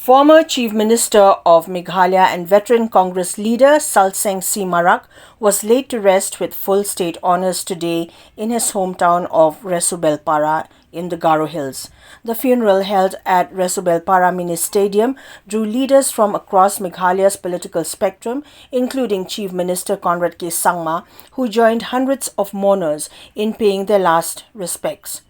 Former Chief Minister of Meghalaya and veteran Congress leader Salseng C Marak was laid to rest with full state honours today in his hometown of Resubelpara in the Garo Hills. The funeral, held at Resubelpara Mini Stadium, drew leaders from across Meghalaya's political spectrum, including Chief Minister Conrad Sangma, who joined hundreds of mourners in paying their last respects.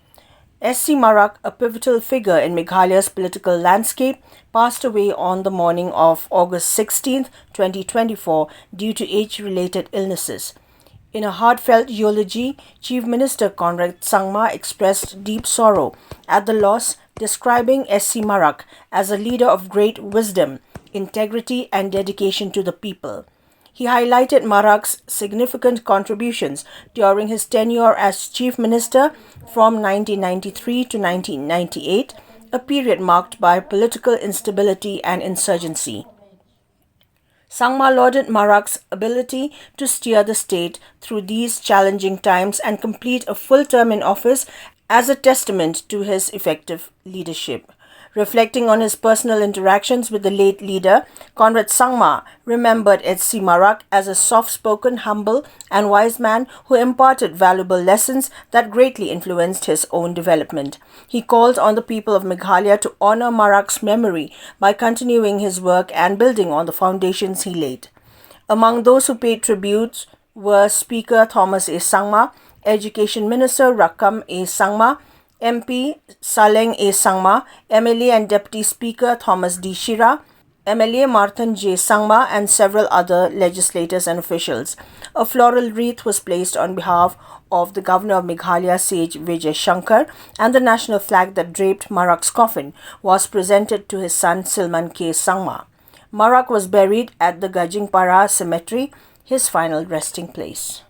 SC Marak, a pivotal figure in Meghalaya's political landscape, passed away on the morning of August 16, 2024, due to age-related illnesses. In a heartfelt eulogy, Chief Minister Conrad Sangma expressed deep sorrow at the loss, describing SC Marak as a leader of great wisdom, integrity, and dedication to the people. He highlighted Marak's significant contributions during his tenure as Chief Minister from 1993 to 1998, a period marked by political instability and insurgency. Sangma lauded Marak's ability to steer the state through these challenging times and complete a full term in office as a testament to his effective leadership. Reflecting on his personal interactions with the late leader, Conrad Sangma remembered SC Marak as a soft-spoken, humble, and wise man who imparted valuable lessons that greatly influenced his own development. He called on the people of Meghalaya to honor Marak's memory by continuing his work and building on the foundations he laid. Among those who paid tribute were Speaker Thomas A. Sangma, Education Minister Rakam A. Sangma, MP Salseng A Sangma, MLA and Deputy Speaker Thomas D. Shira, MLA Marthan J. Sangma, and several other legislators and officials. A floral wreath was placed on behalf of the Governor of Meghalaya, Sage Vijay Shankar, and the national flag that draped Marak's coffin was presented to his son Silman K. Sangma. Marak was buried at the Resubelpara Cemetery, his final resting place.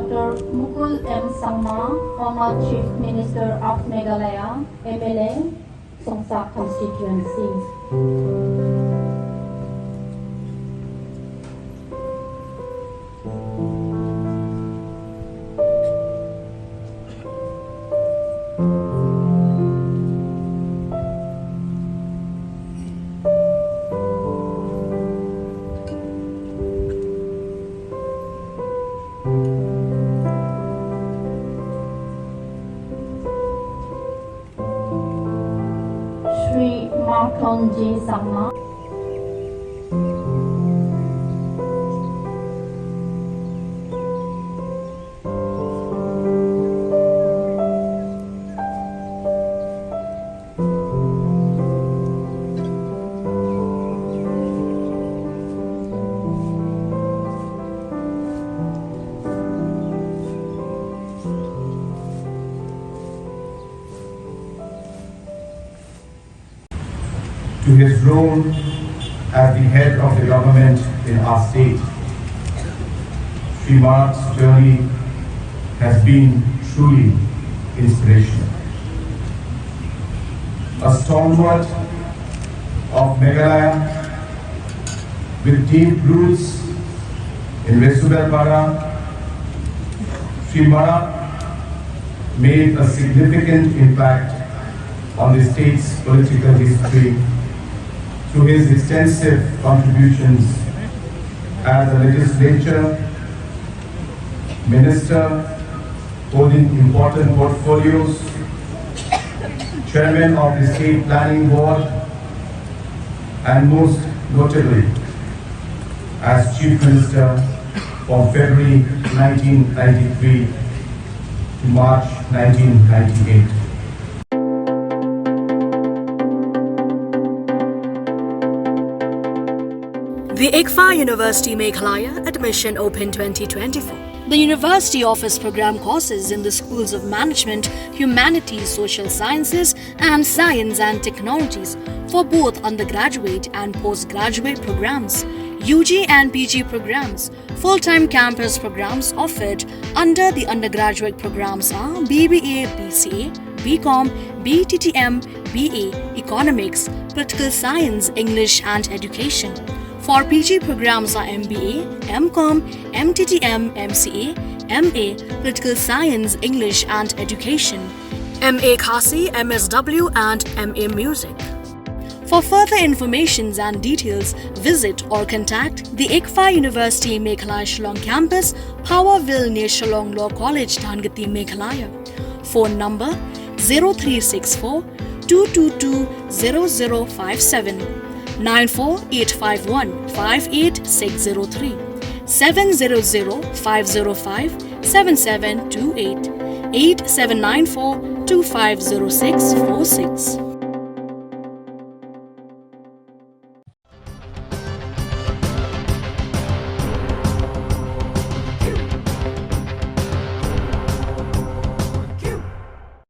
Dr. Mukul M. Sangma, former Chief Minister of Meghalaya, MLA, Songsa constituency. Sri Marton J. Sangma. To his role as the head of the government in our state, Sri Marak's journey has been truly inspirational. A stalwart of Meghalaya with deep roots in Resubelpara, Sri Marak made a significant impact on the state's political history through his extensive contributions as a legislature, minister, holding important portfolios, chairman of the State Planning Board, and most notably as Chief Minister from February 1993 to March 1998. The ICFA University Meghalaya admission open 2024. The university offers program courses in the schools of management, humanities, social sciences, and science and technologies for both undergraduate and postgraduate programs, UG and PG programs. Full-time campus programs offered under the undergraduate programs are BBA, BCA, BCom, BTTM, BA, Economics, Political Science, English and Education. For PG programs are MBA, MCom, MTTM, MCA, MA, Political Science, English and Education, MA Khasi, MSW and MA Music. For further information and details, visit or contact the ICFA University Meghalaya Shillong Campus, Powerville near Shillong Law College, Dhangati, Meghalaya. Phone number 0364 222 0057. 94851 58603 700 505 7728 8794 250646.